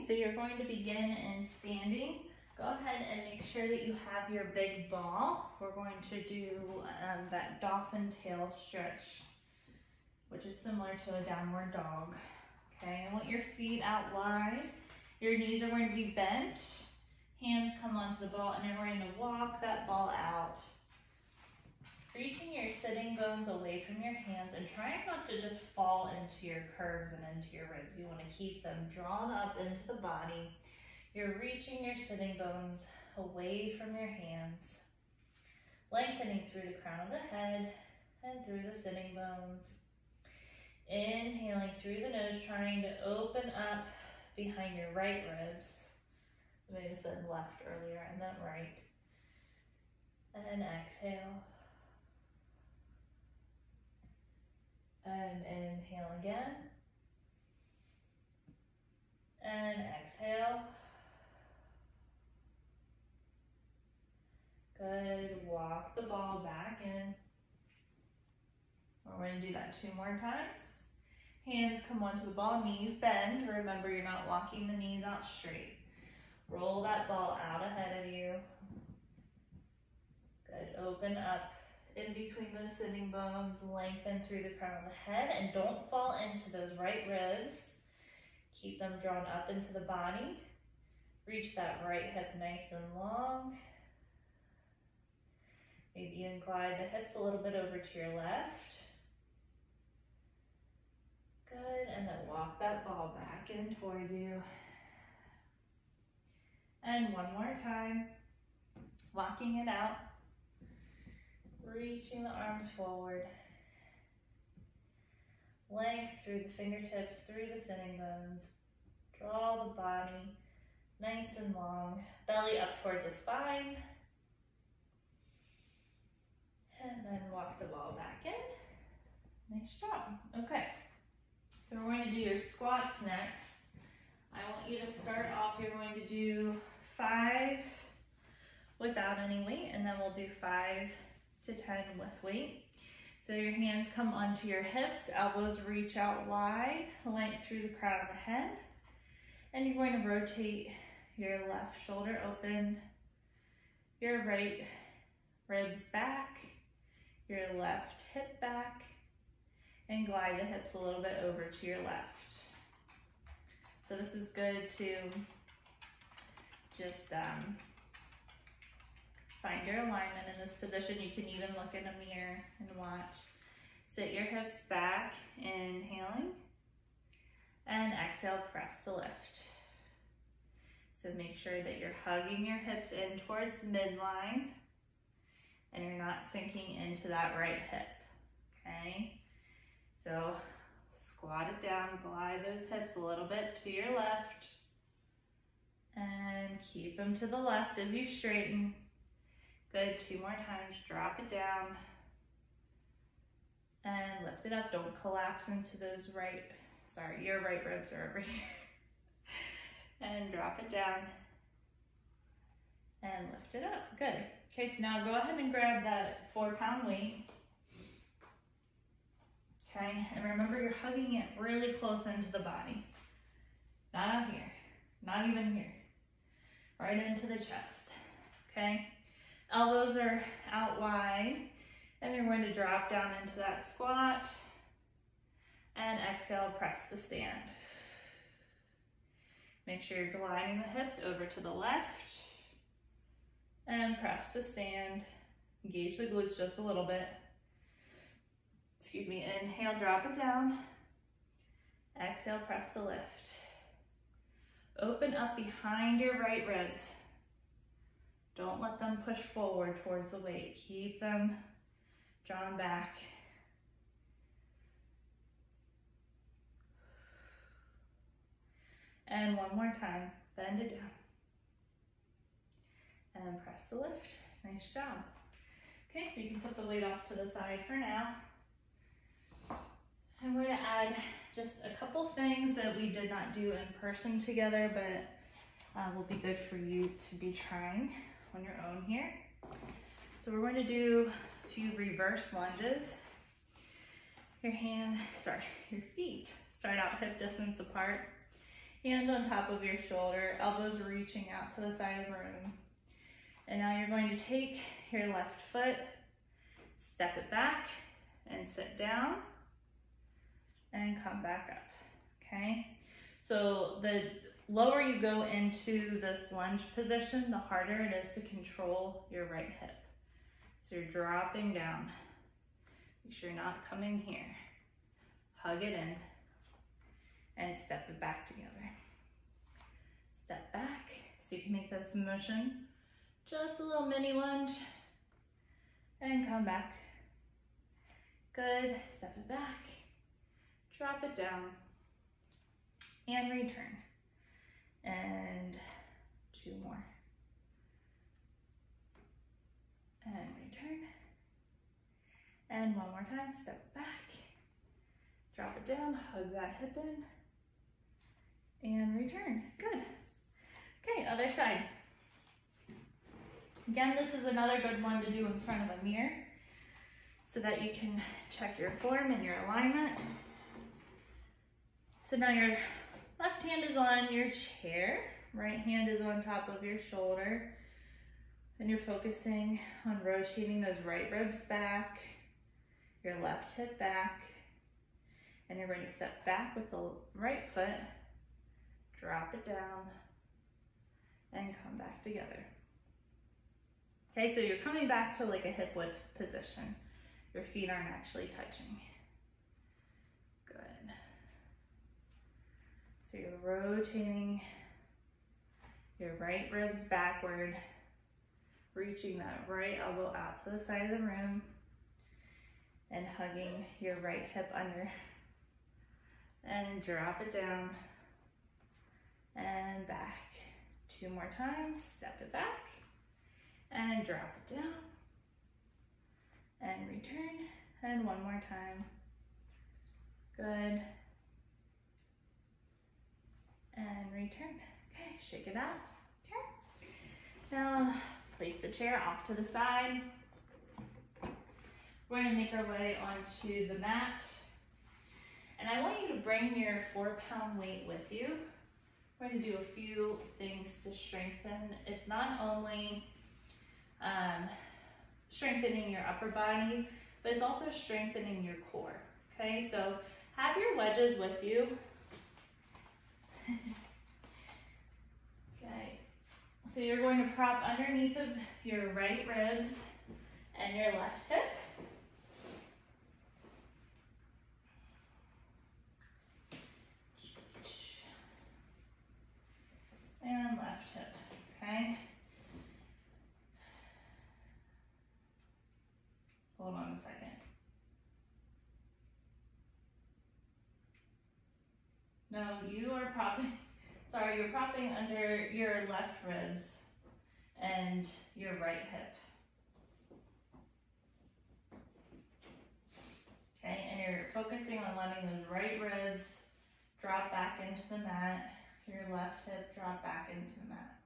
so you're going to begin in standing. Go ahead and make sure that you have your big ball. We're going to do that dolphin tail stretch, which is similar to a downward dog. Okay, I want your feet out wide. Your knees are going to be bent. Hands come onto the ball, and then we're going to walk that ball out. Reaching your sitting bones away from your hands and trying not to just fall into your curves and into your ribs. You want to keep them drawn up into the body. You're reaching your sitting bones away from your hands, lengthening through the crown of the head and through the sitting bones. Inhaling through the nose, trying to open up behind your right ribs. I may have said left earlier, I meant right. And exhale. And inhale again. And exhale. Good. Walk the ball back in. We're going to do that 2 more times. Hands come onto the ball, knees bend. Remember, you're not walking the knees out straight. Roll that ball out ahead of you. Good. Open up in between those sitting bones, lengthen through the crown of the head, and don't fall into those right ribs. Keep them drawn up into the body. Reach that right hip nice and long. Maybe even glide the hips a little bit over to your left. Good, and then walk that ball back in towards you. And 1 more time, walking it out. Reaching the arms forward. Length through the fingertips, through the sitting bones. Draw the body nice and long. Belly up towards the spine. And then walk the ball back in. Nice job. Okay, so we're going to do your squats next. I want you to start off, you're going to do 5 without any weight, and then we'll do 5 to 10 with weight. So your hands come onto your hips, elbows reach out wide, length through the crown of the head, and you're going to rotate your left shoulder open, your right ribs back, your left hip back, and glide the hips a little bit over to your left. So this is good to just find your alignment in this position. You can even look in a mirror and watch. Sit your hips back, inhaling, and exhale, press to lift. So make sure that you're hugging your hips in towards midline and you're not sinking into that right hip, okay? So squat it down, glide those hips a little bit to your left, and keep them to the left as you straighten. Good, 2 more times, drop it down, and lift it up. Don't collapse into those your right ribs are over here. And drop it down, and lift it up, good. Okay, so now go ahead and grab that 4-pound weight. Okay, and remember you're hugging it really close into the body. Not out here, not even here. Right into the chest, okay? Elbows are out wide, and you're going to drop down into that squat, and exhale, press to stand. Make sure you're gliding the hips over to the left, and press to stand. Engage the glutes just a little bit. Excuse me, inhale, drop it down. Exhale, press to lift. Open up behind your right ribs. Don't let them push forward towards the weight. Keep them drawn back. And 1 more time, bend it down. And then press to lift. Nice job. Okay, so you can put the weight off to the side for now. I'm going to add just a couple things that we did not do in person together, but will be good for you to be trying on your own here. So we're going to do a few reverse lunges. Your feet start out hip distance apart. Hand on top of your shoulder, elbows reaching out to the side of the room. And now you're going to take your left foot, step it back, and sit down, and come back up, okay? So the lower you go into this lunge position, the harder it is to control your right hip. So you're dropping down. Make sure you're not coming here. Hug it in, and step it back together. Step back, so you can make this motion, just a little mini lunge, and come back. Good, step it back, drop it down, and return. And 2 more. And return. And 1 more time, step back, drop it down, hug that hip in, and return. Good. Okay, other side. Again, this is another good one to do in front of a mirror so that you can check your form and your alignment. So now your left hand is on your chair, right hand is on top of your shoulder, and you're focusing on rotating those right ribs back, your left hip back, and you're going to step back with the right foot, drop it down, and come back together. Okay, so you're coming back to like a hip width position. Your feet aren't actually touching. Good. So you're rotating your right ribs backward, reaching that right elbow out to the side of the room, and hugging your right hip under. And drop it down, and back. 2 more times, step it back, and drop it down, and return, and 1 more time. Good. And return. Okay, shake it out. Okay. Now, place the chair off to the side. We're gonna make our way onto the mat. And I want you to bring your 4-pound weight with you. We're going to do a few things to strengthen. It's not only strengthening your upper body, but it's also strengthening your core. Okay, so have your wedges with you. Okay, so you're going to prop underneath of your right ribs and your left hip. And left hip, okay? Hold on a second. No, you are propping, sorry, you're propping under your left ribs and your right hip. Okay, and you're focusing on letting those right ribs drop back into the mat. Your left hip drop back into the mat.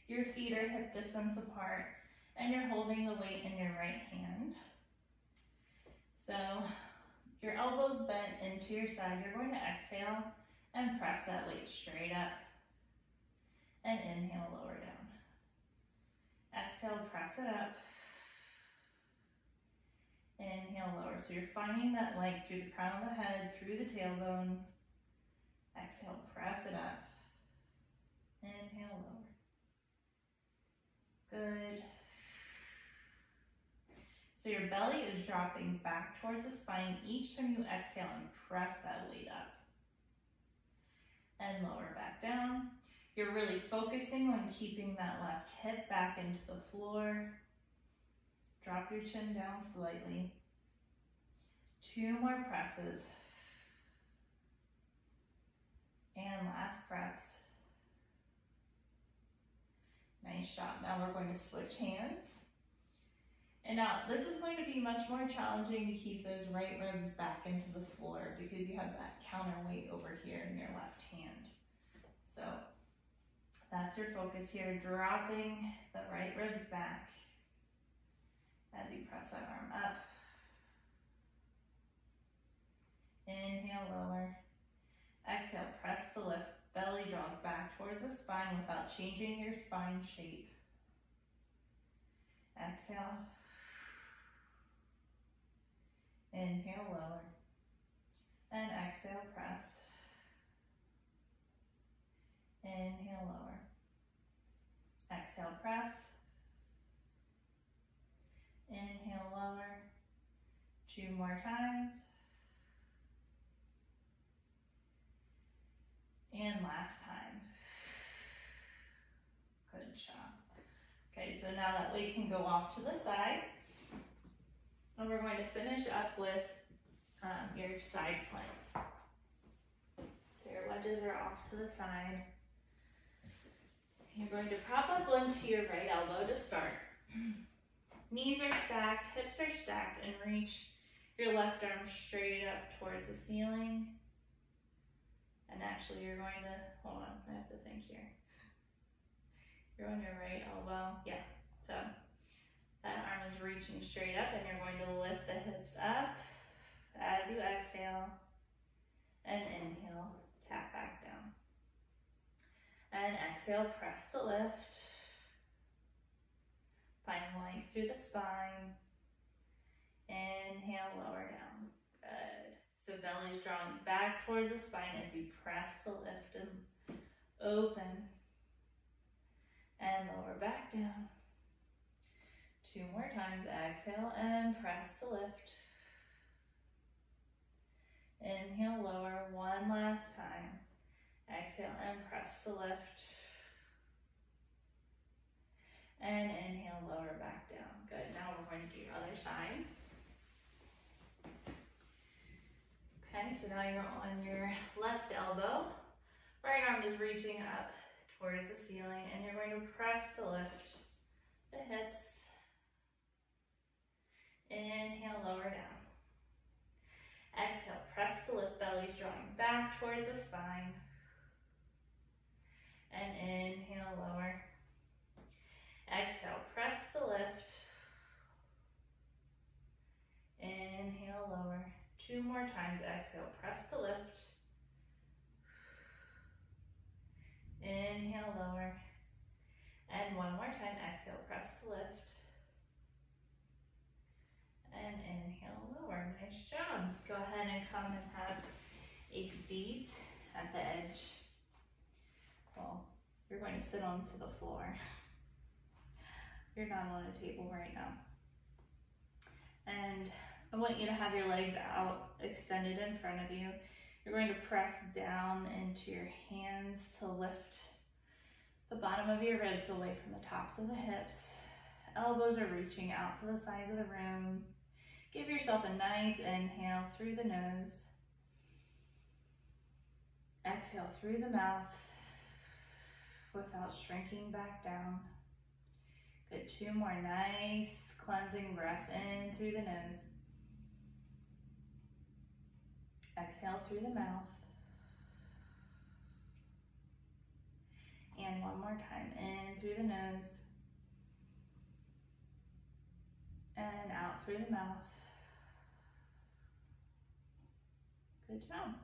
Your feet are hip distance apart, and you're holding the weight in your right hand. So your elbows bent into your side. You're going to exhale and press that weight straight up. And inhale, lower down. Exhale, press it up. Inhale, lower. So you're finding that leg through the crown of the head, through the tailbone. Exhale, press it up. Inhale, lower. Good. So your belly is dropping back towards the spine each time you exhale and press that weight up. And lower back down. You're really focusing on keeping that left hip back into the floor. Drop your chin down slightly. 2 more presses. And last press. Nice job. Now we're going to switch hands. And now this is going to be much more challenging to keep those right ribs back into the floor because you have that counterweight over here in your left hand. So that's your focus here, dropping the right ribs back as you press that arm up. Inhale, lower. Exhale, press to lift Belly draws back towards the spine without changing your spine shape. Exhale. Inhale, lower. And exhale, press. Inhale, lower. Exhale, press. Inhale, lower. 2 more times. And last time. Good job. Okay, so now that weight can go off to the side. And we're going to finish up with your side planks. So your wedges are off to the side. You're going to prop up onto your right elbow to start. Knees are stacked, hips are stacked, and reach your left arm straight up towards the ceiling. And actually you're going to, hold on, I have to think here. You're on your right elbow, yeah. So that arm is reaching straight up and you're going to lift the hips up as you exhale and inhale, tap back down. And exhale, press to lift. Find length through the spine. Inhale, lower down. Good. So belly's drawing back towards the spine as you press to lift and open. And lower back down. 2 more times. Exhale and press to lift. Inhale, lower. 1 last time. Exhale and press to lift. And inhale, lower back down. Good. Now we're going to do your other side. Okay, so now you're on your left elbow. Right arm is reaching up towards the ceiling and you're going to press to lift the hips. Inhale, lower down. Exhale, press to lift, belly's drawing back towards the spine. And inhale, lower. Exhale, press to lift. Inhale, lower. 2 more times. Exhale, press to lift. Inhale, lower. And 1 more time. Exhale, press to lift. And inhale, lower. Nice job. Go ahead and come and have a seat at the edge. Well, you're going to sit onto the floor. You're not on a table right now. And I want you to have your legs out, extended in front of you. You're going to press down into your hands to lift the bottom of your ribs away from the tops of the hips. Elbows are reaching out to the sides of the room. Give yourself a nice inhale through the nose. Exhale through the mouth without shrinking back down. Good. 2 more nice cleansing breaths in through the nose. Exhale through the mouth. And 1 more time, in through the nose. And out through the mouth. Good job.